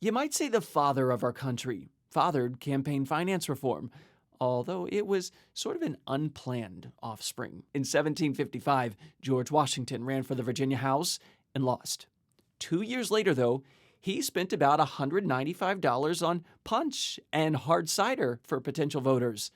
You might say the father of our country fathered campaign finance reform, although it was sort of an unplanned offspring. In 1755, George Washington ran for the Virginia House and lost. 2 years later, though, he spent about $195 on punch and hard cider for potential voters.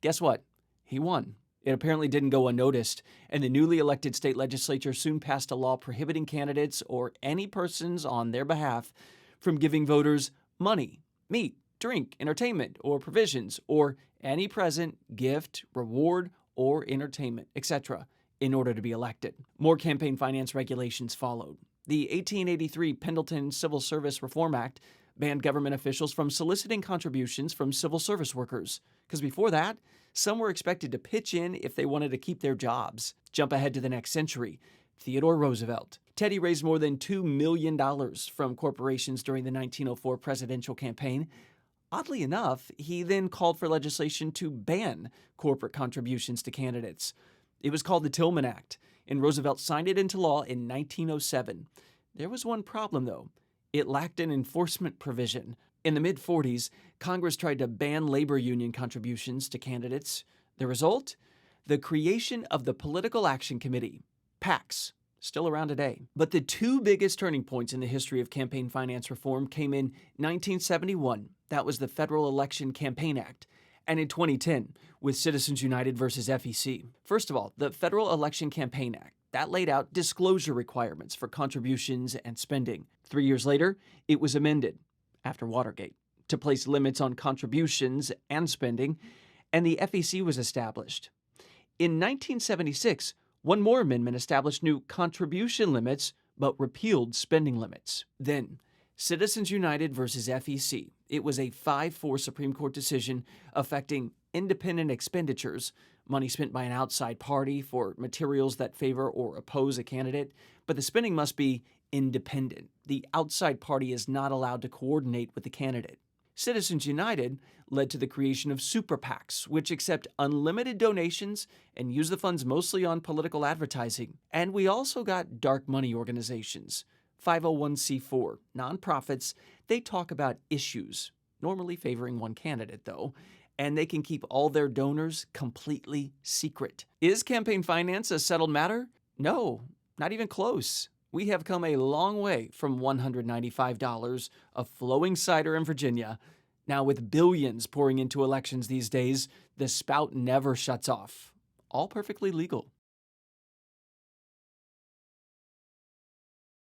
Guess what? He won. It apparently didn't go unnoticed, and the newly elected state legislature soon passed a law prohibiting candidates or any persons on their behalf from giving voters money, meat, drink, entertainment, or provisions, or any present, gift, reward, or entertainment, etc., in order to be elected. More campaign finance regulations followed. The 1883 Pendleton Civil Service Reform Act banned government officials from soliciting contributions from civil service workers, because before that, some were expected to pitch in if they wanted to keep their jobs. Jump ahead to the next century. Theodore Roosevelt. Teddy raised more than $2 million from corporations during the 1904 presidential campaign. Oddly enough, he then called for legislation to ban corporate contributions to candidates. It was called the Tillman Act, and Roosevelt signed it into law in 1907. There was one problem, though. It lacked an enforcement provision. In the mid-40s, Congress tried to ban labor union contributions to candidates. The result? The creation of the Political Action Committee, PACs, still around today. But the two biggest turning points in the history of campaign finance reform came in 1971. That was the Federal Election Campaign Act. And in 2010, with Citizens United versus FEC. First of all, the Federal Election Campaign Act. That laid out disclosure requirements for contributions and spending. 3 years later, it was amended, after Watergate, to place limits on contributions and spending, and the FEC was established. In 1976, one more amendment established new contribution limits, but repealed spending limits. Then, Citizens United versus FEC. It was a 5-4 Supreme Court decision affecting independent expenditures, money spent by an outside party for materials that favor or oppose a candidate, but the spending must be independent. The outside party is not allowed to coordinate with the candidate. Citizens United led to the creation of super PACs, which accept unlimited donations and use the funds mostly on political advertising. And we also got dark money organizations, 501c4, nonprofits. They talk about issues, normally favoring one candidate, though, and they can keep all their donors completely secret. Is campaign finance a settled matter? No, not even close. We have come a long way from $195 of flowing cider in Virginia. Now, with billions pouring into elections these days, the spout never shuts off. All perfectly legal.